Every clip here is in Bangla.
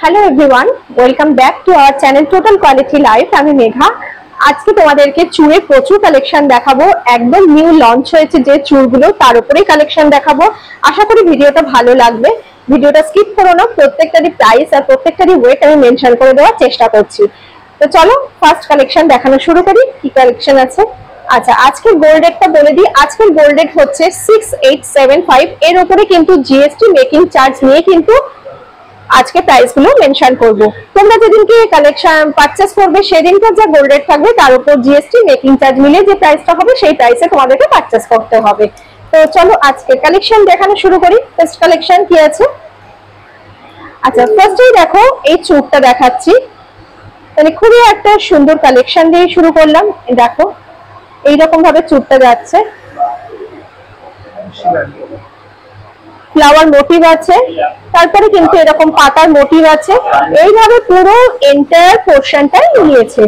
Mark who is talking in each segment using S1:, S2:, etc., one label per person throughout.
S1: Hello everyone, welcome back to our channel total quality life. আমি মেঘা। আজকে তোমাদেরকে চুড়ের প্রচুর কালেকশন দেখাবো। একদম নিউ লঞ্চ হয়েছে যে চুড়গুলো, তার উপরেই কালেকশন দেখাবো। আশা করি ভিডিওটা ভালো লাগবে। ভিডিওটা স্কিপ করো না। প্রত্যেকটারই প্রাইস আর প্রত্যেকটারই ওয়েট আমি মেনশন করে দেওয়ার চেষ্টা করছি। তো চলো ফার্স্ট কালেকশন দেখানো শুরু করি। কি কালেকশন আছে? আচ্ছা, আজকের গোল্ড রেটটা বলে দিই। আজকের গোল্ড রেট হচ্ছে 6875। এর উপরে কিন্তু জিএসটি মেকিং চার্জ নিয়ে কিন্তু আজকে প্রাইস গুলো মেনশন করব। তোমরা যেদিনকে কালেকশন পারচেজ করবে সেদিনকার যা গোল্ড রেট থাকবে তার উপর জিএসটি মেকিং চার্জ মিলে যে প্রাইসটা হবে সেই প্রাইসে তোমাদেরকে পারচেজ করতে হবে। তো চলো আজকে কালেকশন দেখানো শুরু করি। ফার্স্ট কালেকশন কি আছে? আচ্ছা, ফার্স্টেই দেখো এই চুড়টা দেখাচ্ছি। মানে খুবই একটা সুন্দর কালেকশন দিয়ে শুরু করলাম। দেখো এইরকম ভাবে চুড়টা যাচ্ছে, ফ্লাওয়ার মোটিভ আছে, তারপরে কিন্তু এরকম পাতার মোটিভ আছে। এইভাবে পুরো এন্টায়ার পোরশনটাই নিয়েছে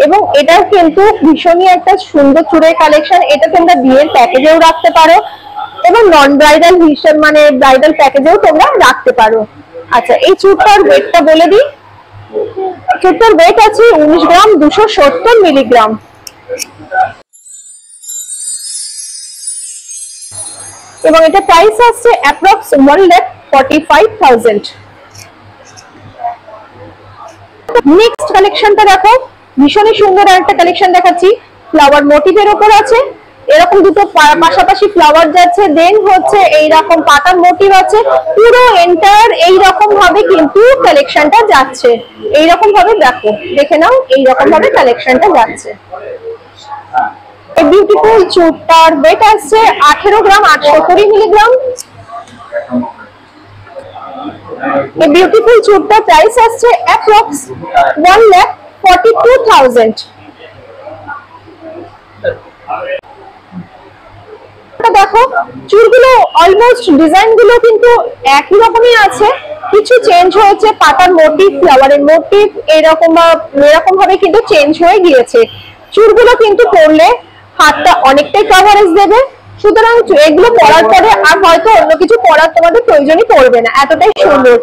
S1: এবং এটা কিন্তু ভীষণই একটা সুন্দর চুড়ের কালেকশন। এটা তোমরা বিয়ের প্যাকেজেও রাখতে পারো এবং নন ব্রাইডাল হিসেবে মানে ব্রাইডাল প্যাকেজেও তোমরা রাখতে পারো। আচ্ছা, এই চুড়টার ওয়েটটা বলে দিই। চুড়টার ওয়েট আছে 19 গ্রাম 270 মিলিগ্রাম এবং এটা প্রাইস আসছে অ্যাপ্রক্স 1,45,000। নেক্সট কালেকশনটা দেখো, ভীষণই সুন্দর একটা কালেকশন দেখাচ্ছি। ফ্লাওয়ার মোটিভের উপর আছে, এরকম দুটো পাশাপাশি ফ্লাওয়ার যাচ্ছে, দেন হচ্ছে এইরকম পাতার মোটিভ আছে। পুরো এন্টায়ার এইরকম ভাবে কিন্তু কালেকশনটা যাচ্ছে। এইরকম ভাবে দেখো, দেখে নাও এইরকম ভাবে কালেকশনটা যাচ্ছে। এই বিউটিফুল চুড়টার ওয়েট আছে 18 গ্রাম 820 মিলিগ্রাম। এই বিউটিফুল চুড়টার প্রাইস আসছে অ্যাপ্রক্স 1,42,000। দেখো চুড়গুলো অলমোস্ট ডিজাইন গুলো কিন্তু একই রকমই আছে, কিছু চেঞ্জ হয়েছে। পাতার মোটিভ, ফ্লাওয়ারের মোটিভ এরকম ভাবে কিন্তু চেঞ্জ হয়ে গিয়েছে। চুড়গুলো কিন্তু পরলে হাতটা অনেকটাই কভারেজ দেবে, সুতরাং এগুলো পরার পরে আর হয়তো অন্য কিছু পরার তোমাদের প্রয়োজনই পড়বে না, এতটাই সুন্দর।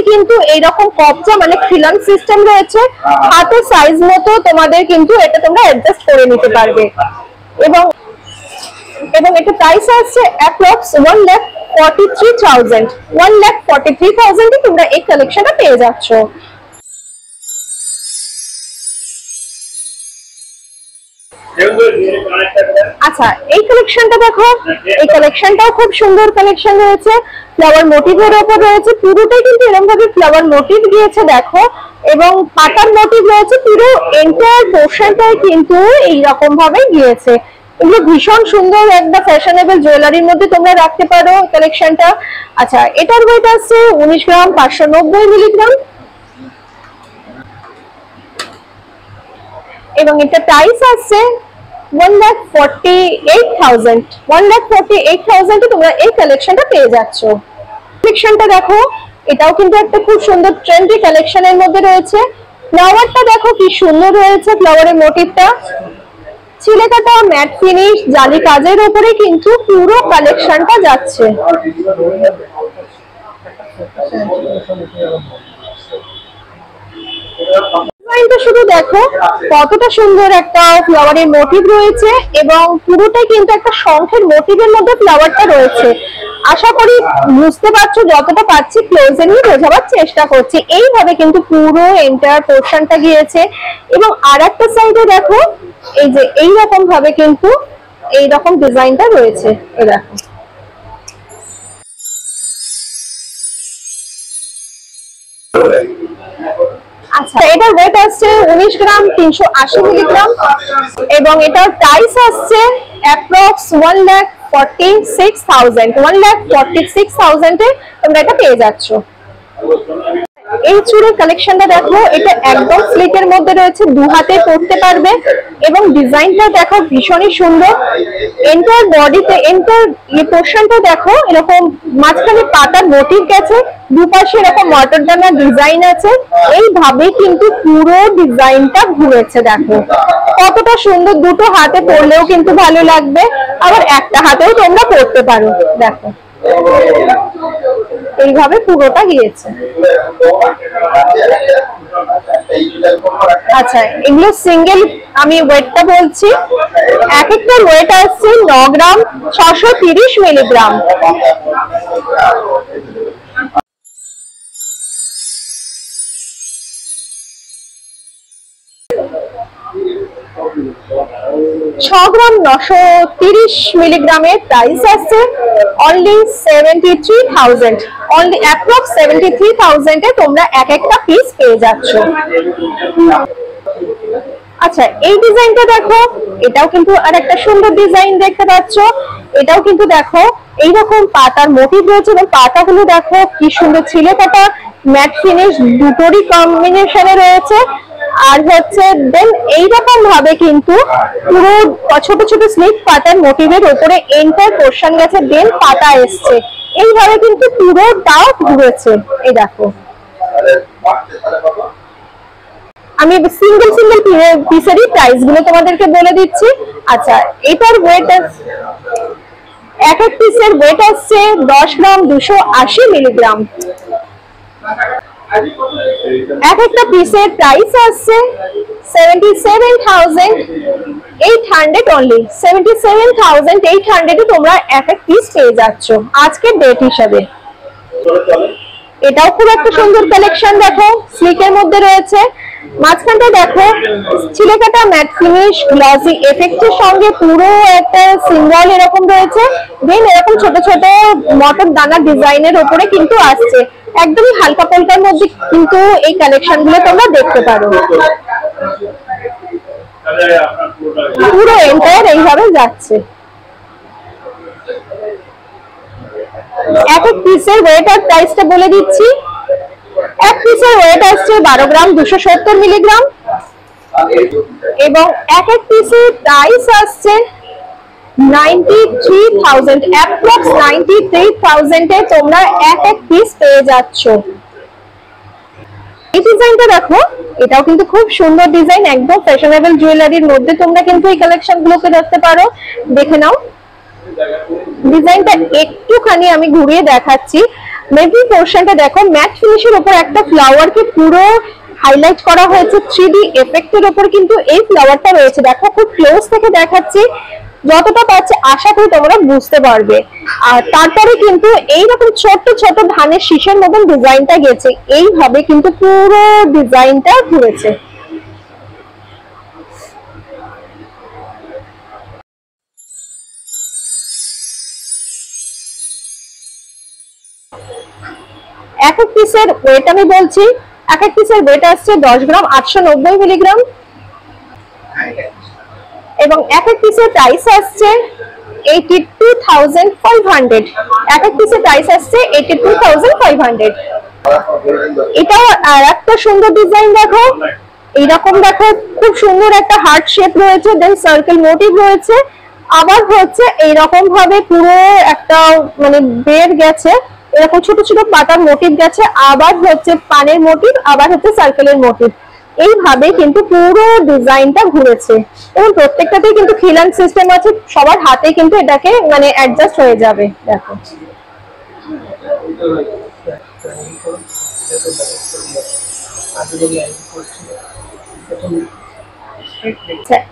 S1: কিন্তু এইরকম কবজা মানে খিলান সিস্টেম রয়েছে, হাতের সাইজ মতো তোমাদের কিন্তু এটা তোমরা অ্যাডজাস্ট করে নিতে পারবে। এবং এটা প্রাইস আছে অ্যাপ্রক্স 1,43,000। 1,43,000 এ তোমরা এই কালেকশনটা পেয়ে যাচ্ছ। আচ্ছা, এই কালেকশনটা দেখো, এই কালেকশনটাও খুব সুন্দর কালেকশন রয়েছে। ফ্লাওয়ার মোটিভের উপর রয়েছে, পুরোটাই কিন্তু এরকম ভাবে ফ্লাওয়ার মোটিভ দিয়েছে দেখো, এবং পাতার মোটিভ রয়েছে। পুরো এন্টায়ার পোরশনটাই কিন্তু এইরকম ভাবে গিয়েছে। এগুলো ভীষণ সুন্দর, একটা ফ্যাশনেবল জুয়েলারির মধ্যে তোমরা রাখতে পারো কালেকশনটা। আচ্ছা, এটার ওয়েট আছে 19 গ্রাম 590 মিলিগ্রাম এবং এটা প্রাইস আছে 1,48,000। 1,48,000 এ তোমরা এই কালেকশনটা পেয়ে যাচ্ছ। কালেকশনটা দেখো, এটাও কিন্তু একটা খুব সুন্দর ট্রেন্ডি কালেকশনের মধ্যে রয়েছে। ফ্লাওয়ারটা দেখো কি সুন্দর রয়েছে, ফ্লাওয়ারের মোটিভটা ছিলে কাটা ম্যাট ফিনিশ জালি কাজের উপরে কিন্তু পুরো কালেকশনটা যাচ্ছে। শুধু দেখো কতটা সুন্দর একটা ফ্লাওয়ারের মোটিভ রয়েছে এবং পুরোটাই কিন্তু একটা শঙ্খের মোটিভের মধ্যে ফ্লাওয়ারটা রয়েছে। আশা করি বুঝতে পারছো, যতটা পাচ্ছি ক্লোজে নিয়ে বোঝাবার চেষ্টা করছি। এইভাবে কিন্তু পুরো এন্টায়ার পোরশনটা গিয়েছে এবং আর একটা সাইডে দেখো এই যে এইরকম ভাবে কিন্তু এইরকম ডিজাইনটা রয়েছে। এই দেখো, আচ্ছা, এটার ওয়েট আসছে 19 গ্রাম 380 মিলিগ্রাম এবং এটার প্রাইস আসছে অ্যাপ্রক্স 1,46,000। 1,46,000 এ তোমরা এটা পেয়ে যাচ্ছ। এই চুড়ের কালেকশনটা দেখো, এটা একদম স্লিকের মধ্যে রয়েছে, দু হাতে পরতে পারবে এবং ডিজাইনটা দেখো ভীষণই সুন্দর। এন্টার বডিতে এন্টার এই পোরশনটা দেখো এরকম মাঝখানে পাতার মোটিভ গেছে, দুপাশে এরকম মটরদানা ডিজাইন আছে। এইভাবে কিন্তু পুরো ডিজাইনটা ঘুরেছে। দেখো কতটা সুন্দর, দুটো হাতে পরলেও কিন্তু ভালো লাগবে, আবার একটা হাতেও তোমরা পরতে পারো। দেখো এইভাবে পুরোটা গিয়েছে। আচ্ছা, এগুলো সিঙ্গেল আমি ওয়েটটা বলছি। এক একটা ওয়েট আসছে 9 গ্রাম 630 মিলিগ্রাম। গ্রাম 930 মিলিগ্রামের প্রাইস আছে অনলি 73,000। অনলি অ্যাপ্রক্স 73,000 এ তোমরা এক একটা পিস পেয়ে যাচ্ছ। আচ্ছা, এই ডিজাইনটা দেখো, এটাও কিন্তু আর একটা সুন্দর ডিজাইন দেখতে পাচ্ছ। এটাও কিন্তু দেখো এইরকম পাতার মোটিভ রয়েছে এবং পাতাগুলো দেখো কি সুন্দর ছিলে কাটা ম্যাট ফিনিশ দুটোরই কম্বিনেশনে রয়েছে। আর হচ্ছে দেন এইরকম ভাবে কিন্তু পুরো ছোট ছোট স্লিপ পাতার মোটিভের উপরে এন্টার পোর্শন গেছে, দেন পাতা এসছে, এইভাবে কিন্তু পুরোটাও ঘুরেছে। এই দেখো, আমি সিঙ্গেল সিঙ্গেল পিসেরই প্রাইস গুলো তোমাদেরকে বলে দিচ্ছি। আচ্ছা, এটার ওয়েট এক এক পিসের ওয়েট আসছে 10 গ্রাম 280 মিলিগ্রাম। এক একটা পিসের প্রাইস আসছে 77,800 অনলি। 77,800 এ তোমরা এক এক পিস পেয়ে যাচ্ছ আজকের ডেট হিসাবে। এটাও খুব একটা সুন্দর কালেকশন, দেখো স্লিকের মধ্যে রয়েছে। মাঝখানটা দেখো ছিলেকাটা ম্যাট ফিনিশ গ্লসি এফেক্টের সঙ্গে পুরো একটা সিম্বল এরকম রয়েছে, দেন এরকম ছোট ছোট মটর দানা ডিজাইনের উপরে কিন্তু আসছে। একদমই হালকা পাল্টার মধ্যে কিন্তু এই কালেকশন গুলো তোমরা দেখতে পারো। পুরো এন্টায়ার এইভাবে যাচ্ছে। এক এক পিসের ওয়েট আর প্রাইসটা বলে দিচ্ছি। এক পিসের ওয়েট আসছে 12 গ্রাম 270 মিলিগ্রাম এবং এক এক পিসের প্রাইস আসছে 93,000। অ্যাপ্রক্স 93,000 এ তোমরা এক এক পিস পেয়ে যাচ্ছ। এই ডিজাইনটা দেখো, এটাও কিন্তু খুব সুন্দর ডিজাইন, একদম ফ্যাশনেবল জুয়েলারির মধ্যে তোমরা কিন্তু এই কালেকশন গুলোকে দেখতে পারো। দেখে নাও ডিজাইনটা একটুখানি আমি ঘুরিয়ে দেখাচ্ছি। মেবি পোর্শনটা দেখো ম্যাট ফিনিশের উপর একটা ফ্লাওয়ারকে পুরো হাইলাইট করা হয়েছে 3D এফেক্টের উপর কিন্তু এই ফ্লাওয়ারটা রয়েছে। দেখো খুব ক্লোজ থেকে দেখাচ্ছি, যতটা পাচ্ছে আশা করি তোমরা বুঝতে পারবে। আর তারপরে কিন্তু এইরকম ছোট ছোট ধানের শীষের মতন ডিজাইনটা গেছে, এইভাবে কিন্তু পুরো ডিজাইনটা ঘুরেছে। এক এক পিসের ওয়েট আমি বলছি। এক এক পিসের ওয়েট আসছে 10 গ্রাম 890 মিলিগ্রাম এবং এক এক পিসের প্রাইস আসছে 82,500। এক এক পিসের প্রাইস আসছে 82,500। এটাও আর একটা সুন্দর ডিজাইন দেখো, এইরকম দেখো খুব সুন্দর একটা হার্ট শেপ রয়েছে, দেন সার্কেল মোটিভ রয়েছে, আবার হচ্ছে এইরকম ভাবে পুরো একটা মানে বের গেছে, এরকম ছোট ছোট পাতার মোটিভ গেছে, আবার হচ্ছে পানের মোটিভ, আবার হচ্ছে সার্কেলের মোটিভ, এইভাবে কিন্তু পুরো ডিজাইনটা ঘুরেছে এবং প্রত্যেকটাতেই কিন্তু খিলান সিস্টেম আছে, সবার হাতে কিন্তু এটাকে মানে অ্যাডজাস্ট হয়ে যাবে। দেখো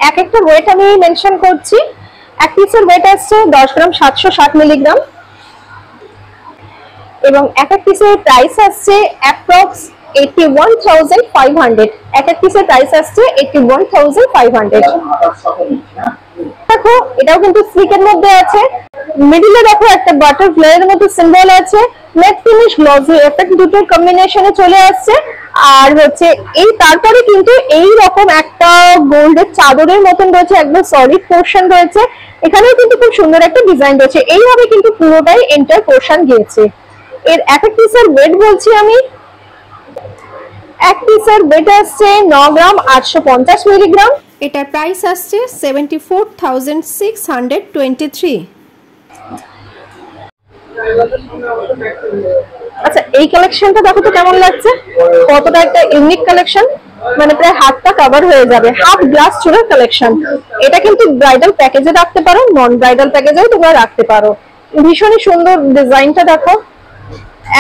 S1: এক একটা ওয়েট আমি মেনশন করছি। এক পিসের ওয়েট আসছে 10 গ্রাম 760 মিলিগ্রাম এবং এক এক পিসের প্রাইস আসছে অ্যাপ্রক্স 81,500। এক এক পিসের প্রাইস আসছে 81,500। দেখো এটাও কিন্তু স্লিকের মধ্যে আছে, মিডিলে দেখো একটা বাটারফ্লাইয়ের মতো সিম্বল আছে, ম্যাট ফিনিশ গ্লসি এফেক্ট দুটোর কম্বিনেশনে চলে আসছে। আর হচ্ছে এই তারপরে কিন্তু এই রকম একটা গোল্ডের চাদরের মতন রয়েছে, একদম সলিড পোর্শন রয়েছে, এখানেও কিন্তু খুব সুন্দর একটা ডিজাইন রয়েছে, এইভাবে কিন্তু পুরোটাই এন্টার পোর্শন গিয়েছে। এর এক এক পিসের ওয়েট বলছি আমি। এক পিসের ওয়েট আসছে 9 গ্রাম 850 মিলিগ্রাম,
S2: এটার প্রাইস আসছে 74,623।
S1: আচ্ছা, এই কালেকশনটা দেখো তো কেমন লাগছে, কতটা একটা ইউনিক কালেকশন, মানে প্রায় হাতটা কভার হয়ে যাবে, হাফ গ্লাস চুলের কালেকশন। এটা কিন্তু ব্রাইডাল প্যাকেজে রাখতে পারো, নন ব্রাইডাল প্যাকেজেও তোমরা রাখতে পারো। ভীষণই সুন্দর ডিজাইনটা দেখো,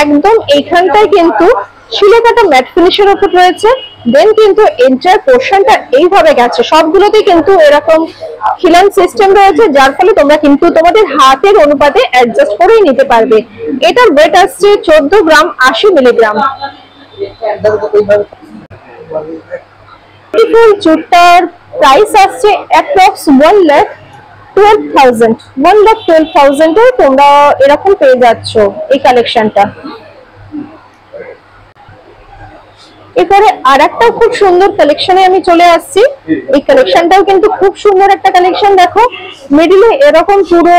S1: একদম এইখানটায় কিন্তু ছিলে কাটা ম্যাট ফিনিশের উপর রয়েছে। দেন কিন্তু এন্টার পোর্শনটা এইভাবে গেছে, সবগুলোতেই কিন্তু এরকম খিলান সিস্টেম রয়েছে, যার ফলে তোমরা কিন্তু তোমাদের হাতের অনুপাতে অ্যাডজাস্ট করেই নিতে পারবে। এটার ওয়েট আসছে 14 গ্রাম 80 মিলিগ্রাম। চুড়টার প্রাইস আসছে অ্যাপ্রক্স 1,12,000 এ তোমরা এরকম পেয়ে যাচ্ছ এই কালেকশনটা। এরপরে আর একটা খুব সুন্দর কালেকশনে আমি চলে আসছি। এই কালেকশনটাও কিন্তু খুব সুন্দর একটা কালেকশন। দেখো মিডিলে এরকম পুরো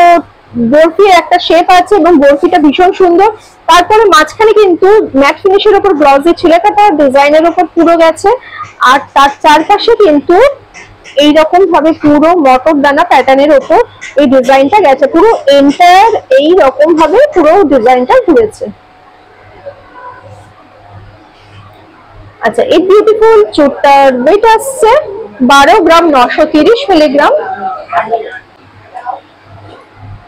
S1: বরফি একটা শেপ আছে এবং বরফিটা ভীষণ সুন্দর। তারপরে মাঝখানে কিন্তু ম্যাট ফিনিশের উপর গ্লসি ছিলে কাটা ডিজাইনের উপর পুরো গেছে, আর তার চারপাশে কিন্তু এইরকম ভাবে পুরো মটর দানা প্যাটার্নের উপর এই ডিজাইনটা গেছে, পুরো এন্টায়ার এইরকম ভাবে পুরো ডিজাইনটা ঘুরেছে। আচ্ছা, এই বিউটিফুল চুড়টার ওয়েট আসছে 12 গ্রাম 930 মিলিগ্রাম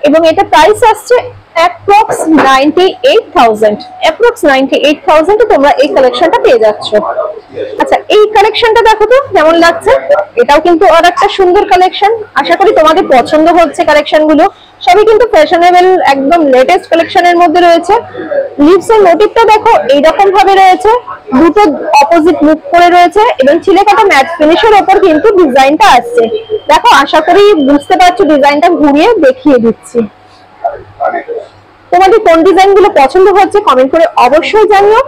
S1: এবং এটা প্রাইস আসছে অ্যাপ্রক্স 98,000 এ তোমরা এই কালেকশনটা পেয়ে যাচ্ছ। আচ্ছা, এই কালেকশনটা দেখো তো কেমন লাগছে। এটাও কিন্তু আর একটা সুন্দর কালেকশন। আশা করি তোমাদের পছন্দ হচ্ছে কালেকশন গুলো। সবই কিন্তু ফ্যাশনেবল, একদম লেটেস্ট কালেকশনের মধ্যে রয়েছে। লিভস এর মোটিভটা দেখো এইরকম ভাবে রয়েছে, দুটো অপোজিট মুখ করে রয়েছে এবং ছিলে কাটা ম্যাট ফিনিশের উপর কিন্তু ডিজাইনটা আসছে। দেখো, আশা করি বুঝতে পারছো, ডিজাইনটা ঘুরিয়ে দেখিয়ে দিচ্ছি। তোমাদের কোন ডিজাইন গুলো পছন্দ হচ্ছে কমেন্ট করে অবশ্যই জানিও।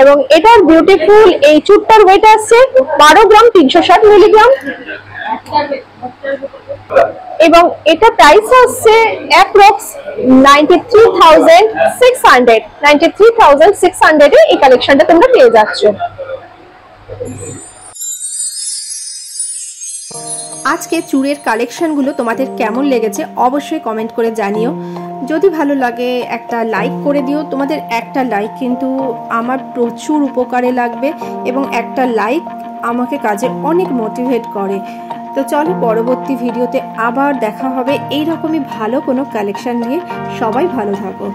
S1: এবং এটার বিউটিফুল এই চুড়টার ওয়েট আসছে 12 গ্রাম 360 মিলিগ্রাম এবং এটা প্রাইস আসছে অ্যাপ্রক্স 93,600 এ এই কালেকশনটা তোমরা পেয়ে যাচ্ছ।
S2: আজকে চুড়ের কালেকশনগুলো তোমাদের কেমন লেগেছে অবশ্যই কমেন্ট করে জানিও। যদি ভালো লাগে একটা লাইক করে দিও। তোমাদের একটা লাইক কিন্তু আমার প্রচুর উপকারে লাগবে এবং একটা লাইক আমাকে কাজে অনেক মোটিভেট করে। তো চলো পরবর্তী ভিডিওতে আবার দেখা হবে এইরকমই ভালো কোনো কালেকশন নিয়ে। সবাই ভালো থাকো।